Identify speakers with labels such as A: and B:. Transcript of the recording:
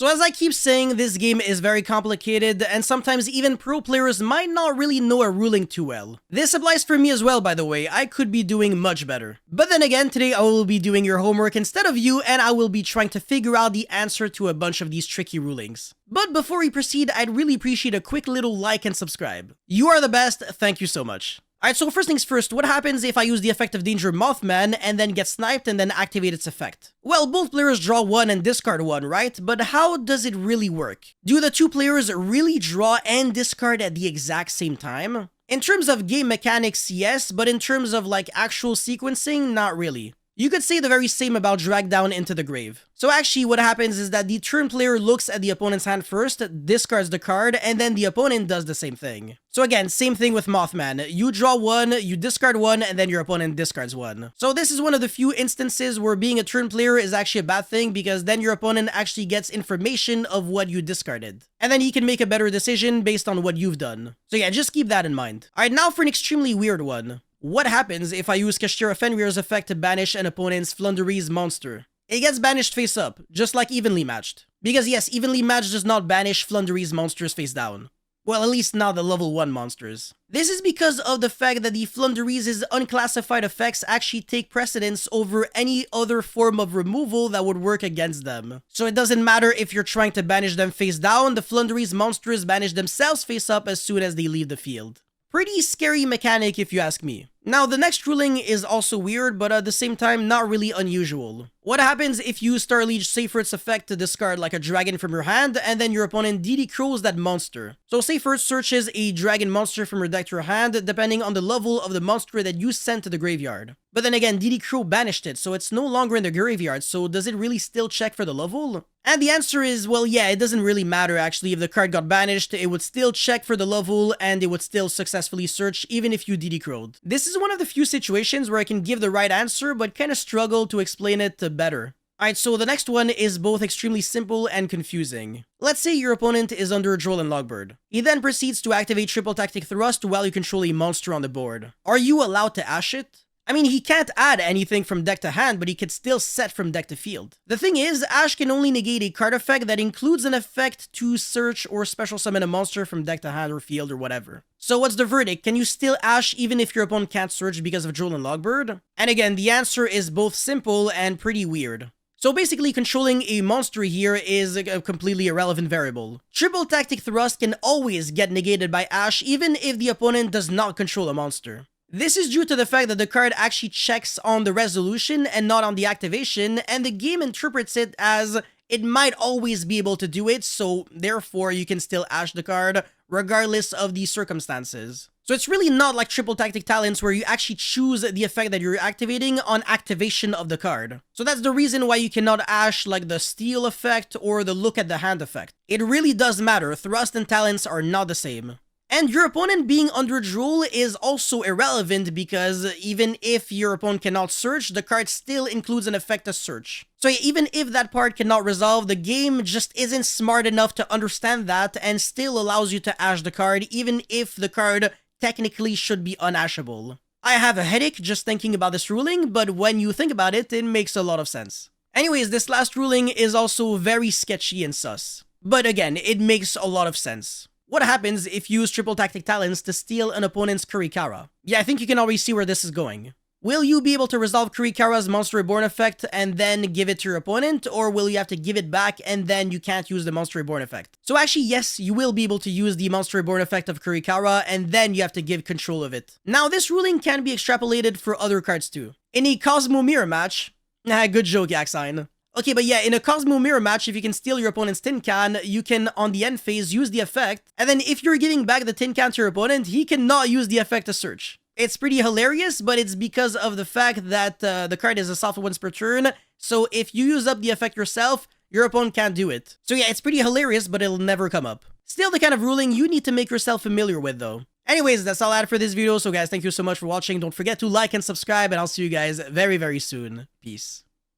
A: So as I keep saying, this game is very complicated, and sometimes even pro players might not really know a ruling too well. This applies for me as well, by the way. I could be doing much better. But then again, today I will be doing your homework instead of you, and I will be trying to figure out the answer to a bunch of these tricky rulings. But before we proceed, I'd really appreciate a quick little like and subscribe. You are the best, thank you so much. Alright, so first things first, what happens if I use the effect of Danger Mothman and then get sniped and then activate its effect? Well, both players draw 1 and discard 1, right? But how does it really work? Do the two players really draw and discard at the exact same time? In terms of game mechanics, yes, but in terms of like actual sequencing, not really. You could say the very same about Drag Down into the Grave. So actually what happens is that the turn player looks at the opponent's hand first, discards the card, and then the opponent does the same thing. So again, same thing with Mothman. You draw 1, you discard 1, and then your opponent discards 1. So this is one of the few instances where being a turn player is actually a bad thing, because then your opponent actually gets information of what you discarded. And then he can make a better decision based on what you've done. So yeah, just keep that in mind. Alright, now for an extremely weird one. What happens if I use Kashtira Fenrir's effect to banish an opponent's Flunderies monster? It gets banished face up, just like Evenly Matched. Because yes, Evenly Matched does not banish Flunderies monsters face down. Well, at least not the level 1 monsters. This is because of the fact that the Flunderies' unclassified effects actually take precedence over any other form of removal that would work against them. So it doesn't matter if you're trying to banish them face down, the Flunderies monsters banish themselves face up as soon as they leave the field. Pretty scary mechanic if you ask me. Now, the next ruling is also weird, but at the same time, not really unusual. What happens if you Starliege Seyfried's effect to discard like a dragon from your hand, and then your opponent DD Crows that monster? So Seyfried searches a dragon monster from your deck to your hand, depending on the level of the monster that you sent to the graveyard. But then again, DD Crow banished it, so it's no longer in the graveyard, so does it really still check for the level? And the answer is, well, yeah, it doesn't really matter actually. If the card got banished, it would still check for the level, and it would still successfully search even if you DD Crowed. This is one of the few situations where I can give the right answer, but kind of struggle to explain it better. Alright, so the next one is both extremely simple and confusing. Let's say your opponent is under Droll and Logbird. He then proceeds to activate Triple Tactic Thrust while you control a monster on the board. Are you allowed to ash it? I mean, he can't add anything from deck to hand, but he could still set from deck to field. The thing is, Ash can only negate a card effect that includes an effect to search or special summon a monster from deck to hand or field or whatever. So what's the verdict? Can you still Ash even if your opponent can't search because of Droll and Logbird? And again, the answer is both simple and pretty weird. So basically, controlling a monster here is a completely irrelevant variable. Triple Tactic Thrust can always get negated by Ash even if the opponent does not control a monster. This is due to the fact that the card actually checks on the resolution and not on the activation, and the game interprets it as it might always be able to do it, so therefore you can still Ash the card regardless of the circumstances. So it's really not like Triple Tactic Talents where you actually choose the effect that you're activating on activation of the card. So that's the reason why you cannot Ash like the Steal effect or the Look at the Hand effect. It really does matter. Thrust and Talents are not the same. And your opponent being under Droll is also irrelevant because even if your opponent cannot search, the card still includes an effect to search. So even if that part cannot resolve, the game just isn't smart enough to understand that and still allows you to Ash the card even if the card technically should be unashable. I have a headache just thinking about this ruling, but when you think about it, it makes a lot of sense. Anyways, this last ruling is also very sketchy and sus. But again, it makes a lot of sense. What happens if you use Triple Tactic Talents to steal an opponent's Kurikara? Yeah, I think you can already see where this is going. Will you be able to resolve Kurikara's Monster Reborn effect and then give it to your opponent, or will you have to give it back and then you can't use the Monster Reborn effect? So actually, yes, you will be able to use the Monster Reborn effect of Kurikara and then you have to give control of it. Now, this ruling can be extrapolated for other cards too. In a Cosmo Mirror match, good joke, Yaxine. Okay, but yeah, in a Cosmo Mirror match, if you can steal your opponent's tin can, you can, on the end phase, use the effect, and then if you're giving back the tin can to your opponent, he cannot use the effect to search. It's pretty hilarious, but it's because of the fact that the card is a soft once per turn, so if you use up the effect yourself, your opponent can't do it. So yeah, it's pretty hilarious, but it'll never come up. Still the kind of ruling you need to make yourself familiar with, though. Anyways, that's all I had for this video, so guys, thank you so much for watching. Don't forget to like and subscribe, and I'll see you guys very, very soon. Peace.